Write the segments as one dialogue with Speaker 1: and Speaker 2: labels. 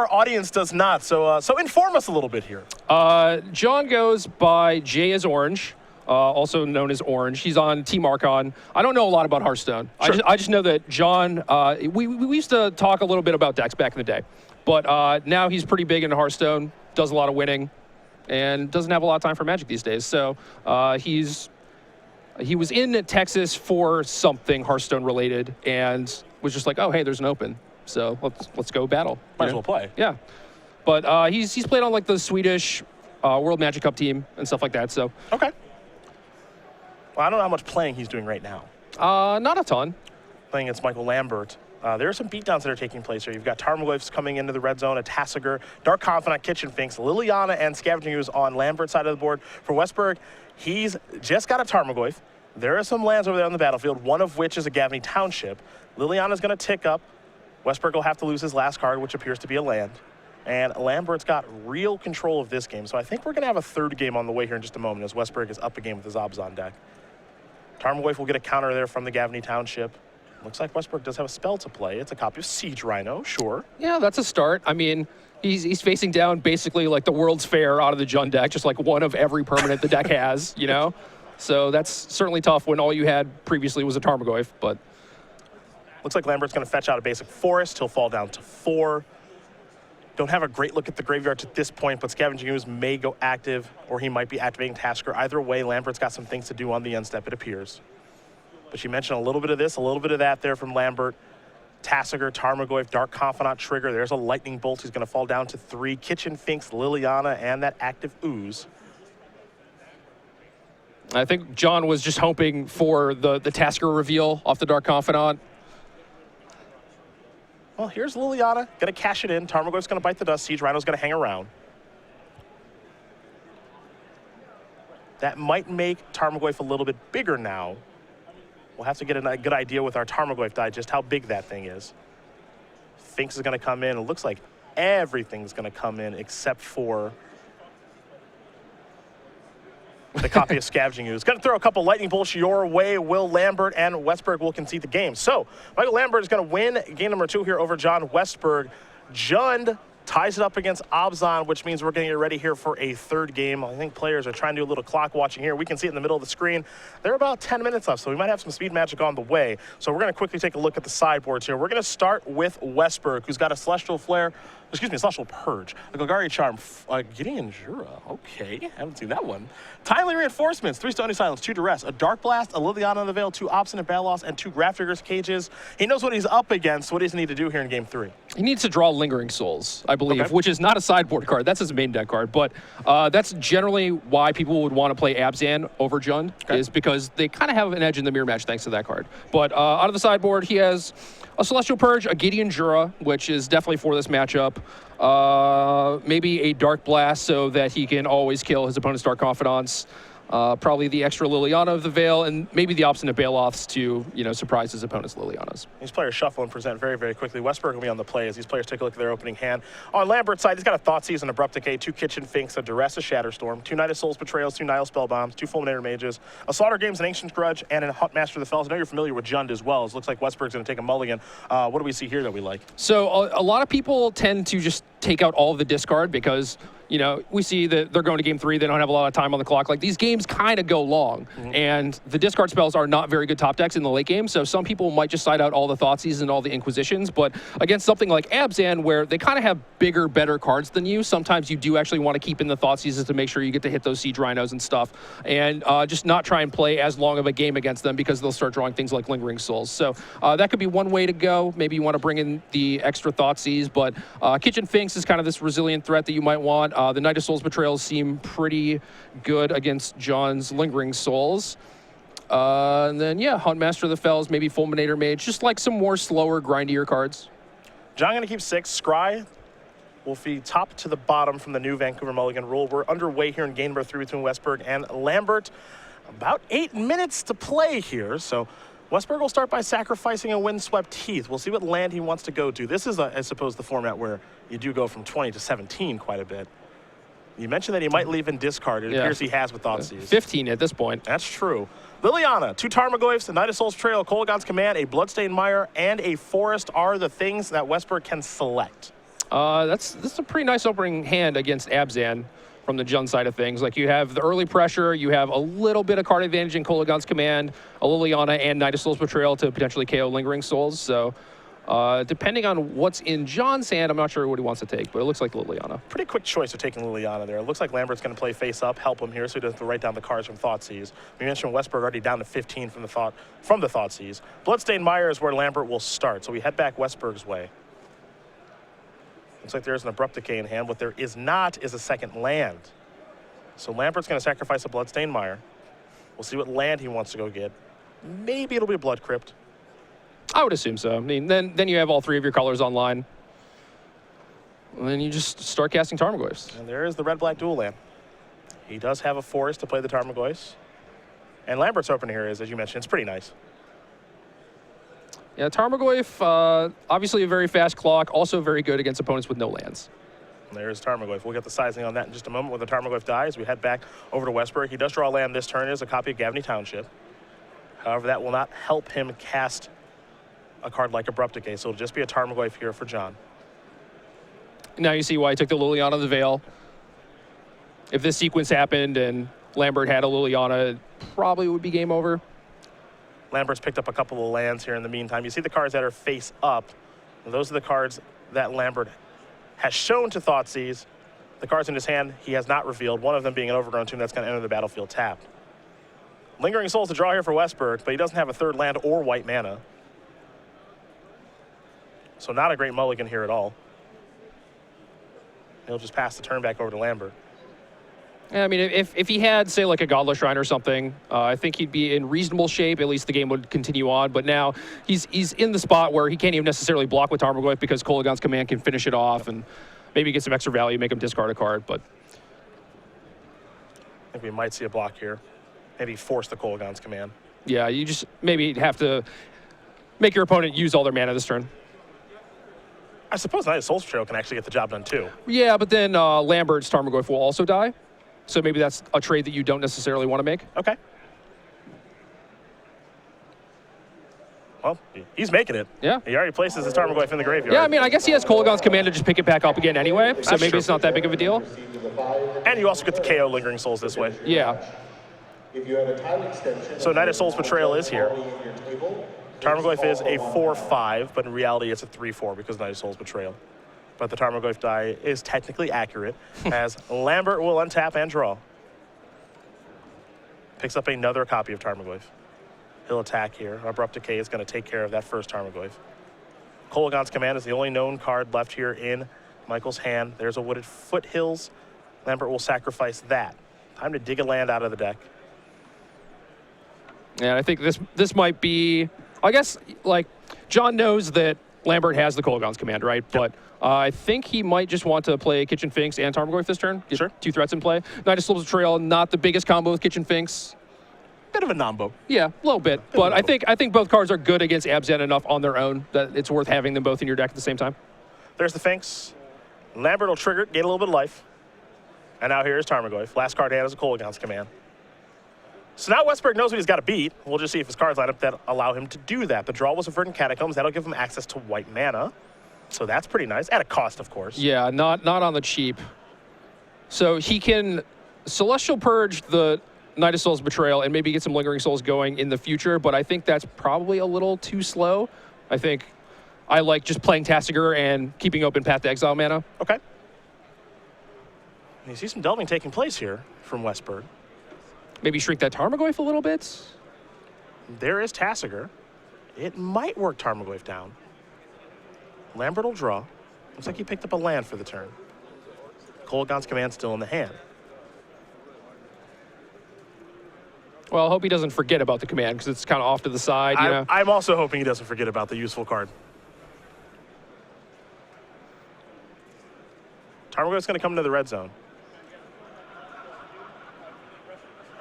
Speaker 1: our audience does not. So inform us a little bit here.
Speaker 2: John goes by Jay as Orange, also known as Orange. He's on Team Archon. I don't know a lot about Hearthstone.
Speaker 1: Sure.
Speaker 2: I just know that John, we used to talk a little bit about decks back in the day. But now he's pretty big into Hearthstone, does a lot of winning, and doesn't have a lot of time for Magic these days. So he was in Texas for something Hearthstone related and was just like, oh, hey, there's an open. So let's go battle.
Speaker 1: Might as well play.
Speaker 2: Yeah. But he's played on like the Swedish World Magic Cup team and stuff like that. So
Speaker 1: Okay. Well, I don't know how much playing he's doing right now.
Speaker 2: not a ton.
Speaker 1: Playing against Michael Lambert. There are some beatdowns that are taking place here. You've got Tarmogoyfs coming into the red zone, a Tassiger, Dark Confidant, Kitchen Finks, Liliana, and Scavenging Ooze on Lambert's side of the board. For Westberg, he's just got a Tarmogoyf. There are some lands over there on the battlefield, one of which is a Gavney Township. Liliana's going to tick up. Westberg will have to lose his last card, which appears to be a land. And Lambert's got real control of this game. So I think we're going to have a third game on the way here in just a moment as Westberg is up a game with his Abzan deck. Tarmogoyf will get a counter there from the Gavney Township. Looks like Westberg does have a spell to play. It's a copy of Siege Rhino, sure.
Speaker 2: Yeah, that's a start. I mean, he's facing down basically like the World's Fair out of the Jund deck, just like one of every permanent the deck has, you know? So that's certainly tough when all you had previously was a Tarmogoyf, but...
Speaker 1: Looks like Lambert's going to fetch out a basic forest. He'll fall down to 4. Don't have a great look at the graveyard at this point, but Scavenging Ooze may go active, or he might be activating Tasker. Either way, Lambert's got some things to do on the end step, it appears. But she mentioned a little bit of this, a little bit of that there from Lambert. Tassiger, Tarmogoyf, Dark Confidant trigger. There's a Lightning Bolt. He's going to fall down to 3. Kitchen Finks, Liliana, and that active Ooze.
Speaker 2: I think John was just hoping for the Tasker reveal off the Dark Confidant.
Speaker 1: Well, here's Liliana. Going to cash it in. Tarmogoyf's going to bite the dust. Siege Rhino's going to hang around. That might make Tarmogoyf a little bit bigger now. We'll have to get a good idea with our Tarmogoyf die just how big that thing is. Finks is going to come in. It looks like everything's going to come in except for the copy of Scavenging Ooze. Going to throw a couple lightning bolts your way. Will Lambert and Westberg will concede the game. So Michael Lambert is going to win game number 2 here over John Westberg. Jund ties it up against Abzan, which means we're getting ready here for a third game. I think players are trying to do a little clock watching here. We can see it in the middle of the screen. There are about 10 minutes left, so we might have some speed magic on the way. So we're going to quickly take a look at the sideboards here. We're going to start with Westberg, who's got a Celestial Flare, Celestial Purge, a Golgari Charm, Gideon Jura, okay, haven't seen that one. Timely Reinforcements, 3 Stony Silence, 2 Duress, a Dark Blast, a Liliana on the Veil, 2 Obstinate Balos, and 2 Grafdigger's Cages. He knows what he's up against. What does he need to do here in game 3?
Speaker 2: He needs to draw Lingering Souls, I believe,
Speaker 1: Okay.
Speaker 2: which is not a sideboard card. That's his main deck card. But that's generally why people would want to play Abzan over Jund, is because they kind of have an edge in the mirror match thanks to that card. But out of the sideboard, he has a Celestial Purge, a Gideon Jura, which is definitely for this matchup. Maybe a Dark Blast so that he can always kill his opponent's Dark Confidants. Probably the extra Liliana of the Veil, and maybe the Obstinate Baloths to, surprise his opponent's Lilianas.
Speaker 1: These players shuffle and present very, very quickly. Westberg will be on the play as these players take a look at their opening hand. On Lambert's side, he's got a Thoughtseize, an Abrupt Decay, 2 Kitchen Finks, a Duress, a Shatterstorm, 2 Night of Souls Betrayals, 2 Nihil Spellbombs, 2 Fulminator Mages, a Slaughter Games, an Ancient Grudge, and a Huntmaster of the Fells. I know you're familiar with Jund as well. It looks like Westberg's going to take a mulligan. What do we see here that we like?
Speaker 2: So a lot of people tend to just take out all of the discard because we see that they're going to game 3. They don't have a lot of time on the clock. Like, these games kind of go long, and the discard spells are not very good top decks in the late game. So some people might just side out all the Thoughtseize and all the Inquisitions. But against something like Abzan, where they kind of have bigger, better cards than you, sometimes you do actually want to keep in the Thoughtseizes to make sure you get to hit those Siege Rhinos and stuff, and just not try and play as long of a game against them because they'll start drawing things like Lingering Souls. So that could be one way to go. Maybe you want to bring in the extra Thoughtseize, but Kitchen Finks is kind of this resilient threat that you might want. The Night of Souls Betrayals seem pretty good against John's Lingering Souls. And then, Huntmaster of the Fells, maybe Fulminator Mage, just like some more slower, grindier cards.
Speaker 1: John going to keep 6. Scry will feed top to the bottom from the new Vancouver Mulligan rule. We're underway here in game number 3 between Westberg and Lambert. About 8 minutes to play here, so Westberg will start by sacrificing a Windswept Heath. We'll see what land he wants to go to. This is, I suppose, the format where you do go from 20 to 17 quite a bit. You mentioned that he might leave in discard. It appears he has with Thoughtseize.
Speaker 2: 15 at this point.
Speaker 1: That's true. Liliana, 2 Tarmogoyfs, a Night of Souls Betrayal, Kolaghan's Command, a Bloodstained Mire, and a Forest are the things that Westberg can select.
Speaker 2: That's a pretty nice opening hand against Abzan from the Jund side of things. Like, you have the early pressure, you have a little bit of card advantage in Kolaghan's Command, a Liliana and Knight of Souls Betrayal to potentially KO Lingering Souls. So depending on what's in John's hand, I'm not sure what he wants to take, but it looks like Liliana.
Speaker 1: Pretty quick choice of taking Liliana there. It looks like Lambert's going to play face up, help him here, so he doesn't have to write down the cards from Thoughtseize. We mentioned Westberg already down to 15 from the Thoughtseize. Bloodstained Mire is where Lambert will start, so we head back Westberg's way. Looks like there's an Abrupt Decay in hand. What there is not is a second land. So Lambert's going to sacrifice a Bloodstained Mire. We'll see what land he wants to go get. Maybe it'll be a Blood Crypt.
Speaker 2: I would assume so. I mean, then you have all three of your colors online. And then you just start casting Tarmogoyfs.
Speaker 1: And there is the red-black dual land. He does have a forest to play the Tarmogoyfs. And Lambert's opening here is, as you mentioned, it's pretty nice.
Speaker 2: Yeah, Tarmogoyf, obviously a very fast clock, also very good against opponents with no lands.
Speaker 1: And there's Tarmogoyf. We'll get the sizing on that in just a moment when the Tarmogoyf dies. We head back over to Westberg. He does draw a land this turn. It is a copy of Gavney Township. However, that will not help him cast a card like Abrupt Decay, so it'll just be a Tarmogoyf here for John.
Speaker 2: Now you see why he took the Liliana of the Veil. If this sequence happened and Lambert had a Liliana, it probably would be game over.
Speaker 1: Lambert's picked up a couple of lands here in the meantime. You see the cards that are face up. Those are the cards that Lambert has shown to Thoughtseize. The cards in his hand he has not revealed, one of them being an Overgrown Tomb that's going to enter the battlefield tapped. Lingering Souls to draw here for Westberg, but he doesn't have a third land or white mana. So not a great mulligan here at all. He'll just pass the turn back over to Lambert.
Speaker 2: Yeah, I mean, if he had, say, like a Godless Shrine or something, I think he'd be in reasonable shape. At least the game would continue on. But now he's in the spot where he can't even necessarily block with Tarmogoyf because Kolaghan's Command can finish it off and maybe get some extra value, make him discard a card. But
Speaker 1: I think we might see a block here. Maybe force the Kolaghan's Command.
Speaker 2: Yeah, you just maybe have to make your opponent use all their mana this turn.
Speaker 1: I suppose Knight of Souls Betrayal can actually get the job done too.
Speaker 2: Yeah, but then Lambert's Tarmogoyf will also die. So maybe that's a trade that you don't necessarily want to make.
Speaker 1: Okay. Well, he's making it.
Speaker 2: Yeah.
Speaker 1: He already places his Tarmogoyf in the graveyard.
Speaker 2: Yeah, I mean, I guess he has Kolaghan's Command to just pick it back up again anyway. So maybe it's not that big of a deal.
Speaker 1: And you also get the KO Lingering Souls this way.
Speaker 2: Yeah.
Speaker 1: So Knight of Souls Betrayal is here. Tarmogoyf is a 4/5, but in reality it's a 3/4 because Knight of Souls Betrayal. But the Tarmogoyf die is technically accurate as Lambert will untap and draw. Picks up another copy of Tarmogoyf. He'll attack here. Abrupt Decay is going to take care of that first Tarmogoyf. Kolaghan's Command is the only known card left here in Michael's hand. There's a Wooded Foothills. Lambert will sacrifice that. Time to dig a land out of the deck.
Speaker 2: Yeah, I think this might be, I guess, like, John knows that Lambert has the Kolaghan's Command, right?
Speaker 1: Yep.
Speaker 2: But I think he might just want to play Kitchen Finks and Tarmogoyf this turn. Get
Speaker 1: Sure.
Speaker 2: 2 threats in play. Knight of Souls Betrayal, not the biggest combo with Kitchen Finks.
Speaker 1: Bit of a nombo.
Speaker 2: Yeah, a little bit. But I think both cards are good against Abzan enough on their own that it's worth having them both in your deck at the same time.
Speaker 1: There's the Finks. Lambert will trigger it, gain a little bit of life. And now here's Tarmogoyf. Last card hand is a Kolaghan's Command. So now Westberg knows what he's got to beat. We'll just see if his cards line up that allow him to do that. The draw was a Verdant Catacombs. That'll give him access to white mana. So that's pretty nice. At a cost, of course.
Speaker 2: Yeah, not on the cheap. So he can Celestial Purge the Knight of Souls Betrayal and maybe get some Lingering Souls going in the future, but I think that's probably a little too slow. I think I like just playing Tasigur and keeping open Path to Exile mana.
Speaker 1: Okay. You see some delving taking place here from Westberg.
Speaker 2: Maybe shrink that Tarmogoyf a little bit.
Speaker 1: There is Tasigur. It might work Tarmogoyf down. Lambert will draw. Looks like he picked up a land for the turn. Kolaghan's Command still in the hand.
Speaker 2: Well, I hope he doesn't forget about the command because it's kind of off to the side. You know?
Speaker 1: I'm also hoping he doesn't forget about the useful card. Tarmogoyf's going to come into the red zone.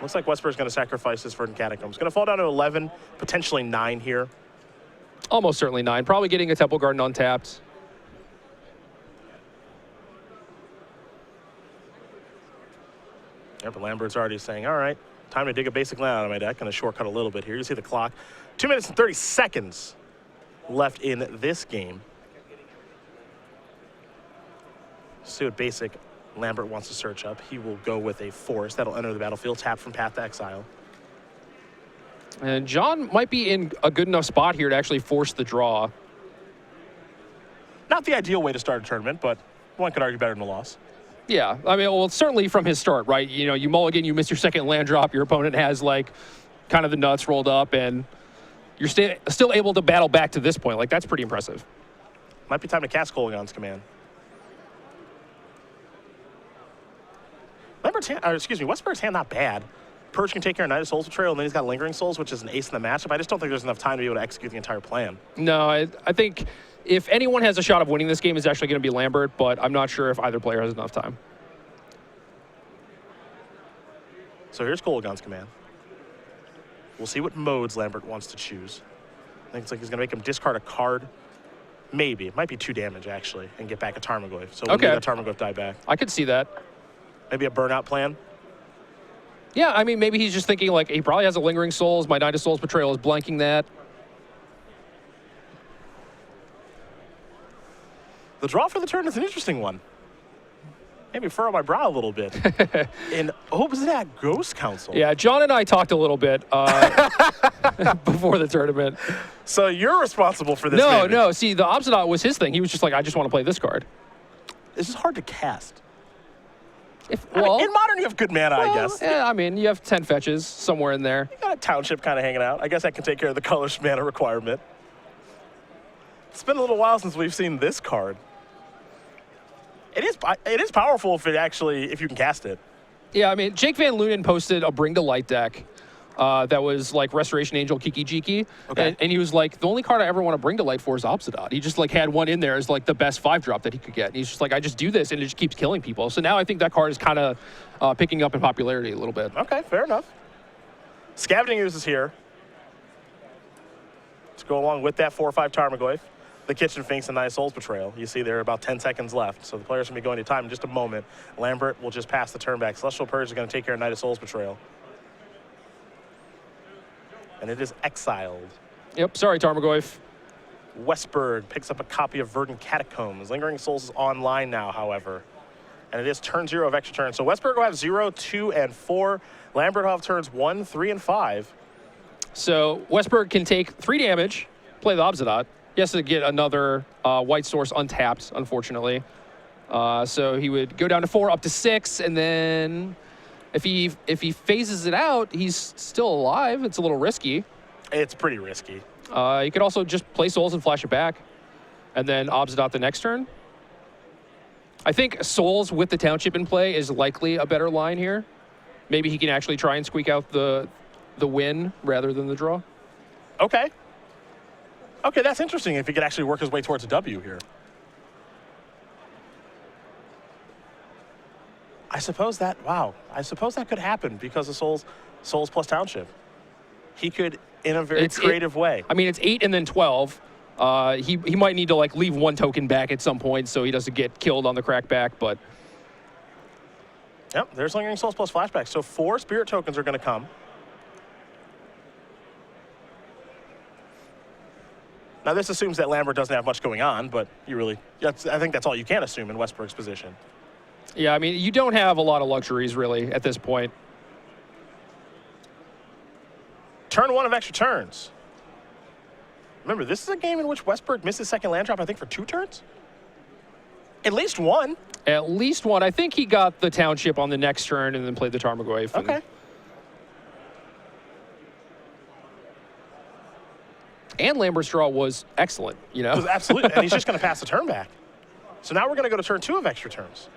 Speaker 1: Looks like Westberg's going to sacrifice his Verdant Catacombs. Going to fall down to 11, potentially 9 here.
Speaker 2: Almost certainly 9. Probably getting a Temple Garden untapped.
Speaker 1: Yeah, but Lambert's already saying, all right, time to dig a basic land out of my deck. Going to shortcut a little bit here. You see the clock. 2 minutes and 30 seconds left in this game. See what basic Lambert wants to search up. He will go with a force. That'll enter the battlefield. Tap from Path to Exile.
Speaker 2: And John might be in a good enough spot here to actually force the draw.
Speaker 1: Not the ideal way to start a tournament, but one could argue better than a loss.
Speaker 2: Yeah, I mean, well, certainly from his start, right? You know, you mulligan, you miss your second land drop, your opponent has, like, kind of the nuts rolled up, and you're still able to battle back to this point. Like, that's pretty impressive.
Speaker 1: Might be time to cast Kolaghan's Command. Westberg's hand not bad. Purge can take care of Knight of Souls Betrayal, and then he's got Lingering Souls, which is an ace in the matchup. I just don't think there's enough time to be able to execute the entire plan.
Speaker 2: No, I think if anyone has a shot of winning this game, it's actually going to be Lambert, but I'm not sure if either player has enough time.
Speaker 1: So here's Kolaghan's Command. We'll see what modes Lambert wants to choose. I think it's like he's going to make him discard a card. Maybe. It might be 2 damage, actually, and get back a Tarmogoyf. So we'll need that Tarmogoyf die back.
Speaker 2: I could see that.
Speaker 1: Maybe a burnout plan.
Speaker 2: Yeah, I mean, maybe he's just thinking, like, he probably has a Lingering Souls. My Knight of Souls Betrayal is blanking that.
Speaker 1: The draw for the turn is an interesting one. Maybe furrow my brow a little bit. In Obzad Ghost Council.
Speaker 2: Yeah, John and I talked a little bit before the tournament.
Speaker 1: So you're responsible for this,
Speaker 2: No. See, the Obzadot was his thing. He was just like, I just want to play this card.
Speaker 1: This is hard to cast.
Speaker 2: In
Speaker 1: Modern, you have good mana, I guess.
Speaker 2: Yeah, I mean, you have 10 fetches somewhere in there.
Speaker 1: You got a Township kind of hanging out. I guess that can take care of the colorless mana requirement. It's been a little while since we've seen this card. It is powerful if you can cast it.
Speaker 2: Yeah, I mean, Jake Van Lunen posted a Bring to Light deck that was like Restoration Angel Kiki Jiki.
Speaker 1: Okay.
Speaker 2: And he was like, the only card I ever want to Bring to Light for is Obzadot. He just like had one in there as like the best 5-drop that he could get. And he's just like, I just do this and it just keeps killing people. So now I think that card is kind of picking up in popularity a little bit.
Speaker 1: Okay, fair enough. Scavenging Ooze is here. Let's go along with that 4/5 Tarmogoyf. The Kitchen Finks and Knight of Souls Betrayal. You see there are about 10 seconds left, so the players going to be going to time in just a moment. Lambert will just pass the turn back. Celestial Purge is going to take care of Knight of Souls Betrayal. And it is exiled.
Speaker 2: Yep, sorry, Tarmogoyf.
Speaker 1: Westberg picks up a copy of Verdant Catacombs. Lingering Souls is online now, however. And it is turn 0 of extra turns. So Westberg will have 0, 2, and 4. Lambert will have turns 1, 3, and 5.
Speaker 2: So Westberg can take 3 damage, play the Obzadot. He has to get another white source untapped, unfortunately. So he would go down to 4, up to 6, and then if he phases it out, he's still alive. It's a little risky.
Speaker 1: It's pretty risky.
Speaker 2: You could also just play Souls and flash it back, and then Obzadot the next turn. I think Souls with the Township in play is likely a better line here. Maybe he can actually try and squeak out the win rather than the draw.
Speaker 1: Okay. Okay, that's interesting if he could actually work his way towards a W here. I suppose that could happen because of Souls plus Township. He could, in a very creative way.
Speaker 2: I mean, it's 8 and then 12. He might need to like leave 1 token back at some point so he doesn't get killed on the crackback, but.
Speaker 1: Yep, there's Lingering Souls plus flashback. So 4 spirit tokens are going to come. Now, this assumes that Lambert doesn't have much going on, but I think that's all you can assume in Westberg's position.
Speaker 2: Yeah, I mean, you don't have a lot of luxuries, really, at this point.
Speaker 1: Turn 1 of extra turns. Remember, this is a game in which Westberg missed his second land drop, I think, for 2 turns? At least 1.
Speaker 2: At least 1. I think he got the Township on the next turn and then played the Tarmogoyf.
Speaker 1: Okay.
Speaker 2: And Lambert's draw was excellent, you know?
Speaker 1: Absolutely, and he's just going to pass the turn back. So now we're going to go to turn 2 of extra turns.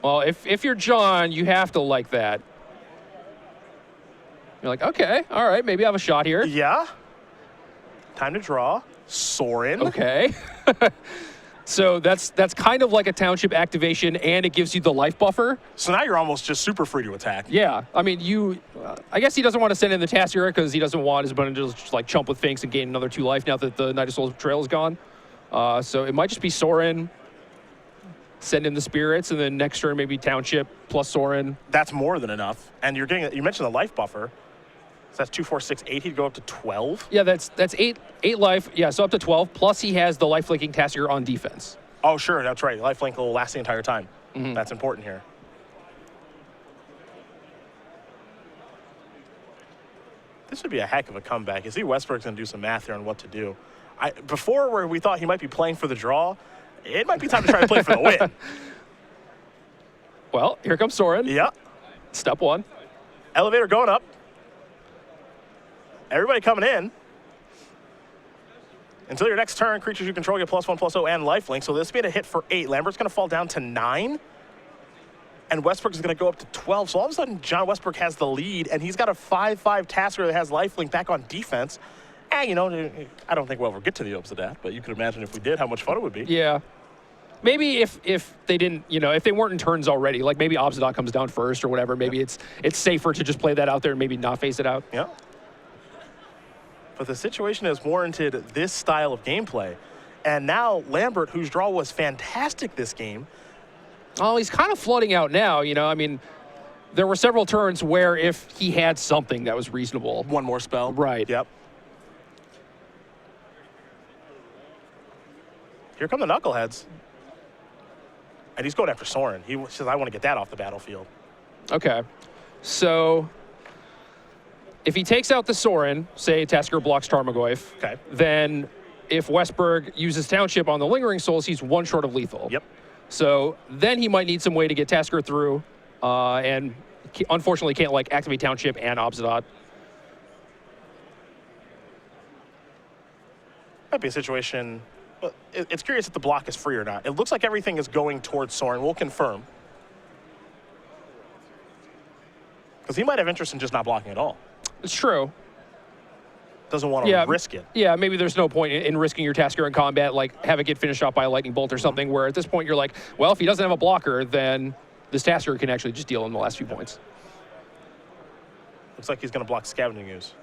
Speaker 2: Well, if you're John, you have to like that. You're like, okay, all right, maybe I have a shot here.
Speaker 1: Yeah. Time to draw. Sorin.
Speaker 2: Okay. So that's kind of like a Township activation, and it gives you the life buffer.
Speaker 1: So now you're almost just super free to attack.
Speaker 2: Yeah, I mean, I guess he doesn't want to send in the Tassira because he doesn't want his opponent to just like chump with Finks and gain another 2 life now that the Knight of Souls Betrayal is gone. So it might just be Sorin, send in the Spirits, and then next turn maybe Township plus Sorin.
Speaker 1: That's more than enough. And you mentioned the life buffer. So that's 2, 4, 6, 8. He'd go up to 12.
Speaker 2: Yeah, that's 8 life. Yeah, so up to 12. Plus he has the life flicking Tassir on defense.
Speaker 1: Oh, sure, that's right. Lifelink will last the entire time. That's important here. This would be a heck of a comeback. You see Westberg's going to do some math here on what to do. Before where we thought he might be playing for the draw, it might be time to try to play for the win.
Speaker 2: Well, here comes Soren.
Speaker 1: Yep.
Speaker 2: Step one.
Speaker 1: Elevator going up. Everybody coming in. Until your next turn, creatures you control get +1/+0 and lifelink. So this made a hit for 8. Lambert's going to fall down to 9. And Westberg is going to go up to 12. So all of a sudden, John Westberg has the lead, and he's got a 5/5 Tasker that has lifelink back on defense. And, you know, I don't think we'll ever get to the Opes of that, but you could imagine if we did, how much fun it would be.
Speaker 2: Yeah. Maybe if they didn't, you know, if they weren't in turns already, like maybe Obsidian comes down first or whatever, maybe it's safer to just play that out there and maybe not face it out.
Speaker 1: Yeah. But the situation has warranted this style of gameplay. And now Lambert, whose draw was fantastic this game.
Speaker 2: Oh, he's kind of flooding out now, you know. I mean, there were several turns where if he had something that was reasonable.
Speaker 1: One more spell.
Speaker 2: Right.
Speaker 1: Yep. Here come the Knuckleheads. And he's going after Soren. He says, I want to get that off the battlefield.
Speaker 2: Okay. So if he takes out the Soren, say Tasker blocks Tarmogoyf,
Speaker 1: Okay.
Speaker 2: then if Westberg uses Township on the Lingering Souls, he's one short of lethal.
Speaker 1: Yep.
Speaker 2: So then he might need some way to get Tasker through, and unfortunately can't like activate Township and Obsidian.
Speaker 1: Might be a situation. Well, it's curious if the block is free or not. It looks like everything is going towards Soren. We'll confirm. Because he might have interest in just not blocking at all.
Speaker 2: It's true.
Speaker 1: Doesn't want to risk it.
Speaker 2: Yeah, maybe there's no point in risking your Tasker in combat, like have it get finished off by a lightning bolt or something, where at this point you're like, well, if he doesn't have a blocker, then this Tasker can actually just deal in the last few points.
Speaker 1: Looks like he's going to block Scavenging Ooze.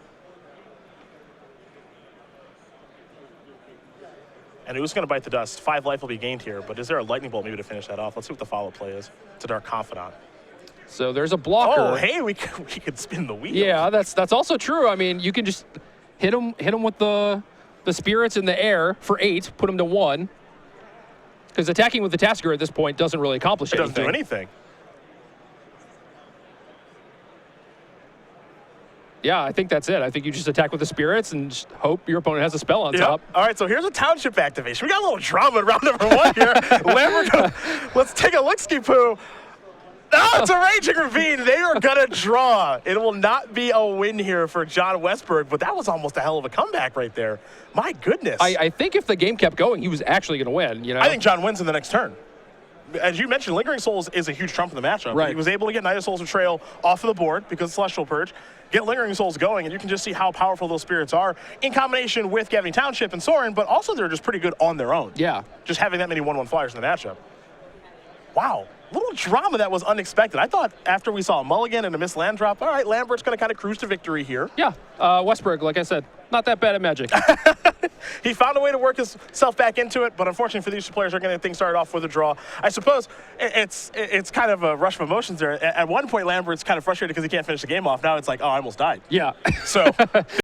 Speaker 1: And Ooze going to bite the dust. 5 life will be gained here, but is there a lightning bolt maybe to finish that off? Let's see what the follow play is. It's a Dark Confidant.
Speaker 2: So there's a blocker.
Speaker 1: Oh, hey, we could spin the wheel.
Speaker 2: Yeah, that's also true. I mean, you can just hit him with the spirits in the air for 8, put him to 1. Because attacking with the Tasker at this point doesn't really accomplish anything.
Speaker 1: It doesn't do anything.
Speaker 2: Yeah, I think that's it. I think you just attack with the spirits and just hope your opponent has a spell on top.
Speaker 1: All right, so here's a Township activation. We got a little drama in round number 1 here. Lambert, let's take a look-ski-poo. Oh, it's a Raging Ravine. They are going to draw. It will not be a win here for John Westberg, but that was almost a hell of a comeback right there. My goodness.
Speaker 2: I think if the game kept going, he was actually going to win. You know?
Speaker 1: I think John wins in the next turn. As you mentioned, Lingering Souls is a huge trump in the matchup.
Speaker 2: Right.
Speaker 1: He was able to get Knight of Souls Betrayal off of the board because of Celestial Purge, get Lingering Souls going, and you can just see how powerful those spirits are in combination with Gavin Township and Soren, but also they're just pretty good on their own.
Speaker 2: Yeah.
Speaker 1: Just having that many 1/1 flyers in the matchup. Wow. Little drama that was unexpected. I thought after we saw a mulligan and a missed land drop, all right, Lambert's going to kind of cruise to victory here.
Speaker 2: Yeah. Westberg, like I said, not that bad at Magic.
Speaker 1: He found a way to work himself back into it, but unfortunately for these two players, are going to get things started off with a draw. I suppose it's kind of a rush of emotions there. At one point, Lambert's kind of frustrated because he can't finish the game off. Now it's like, oh, I almost died.
Speaker 2: Yeah.
Speaker 1: So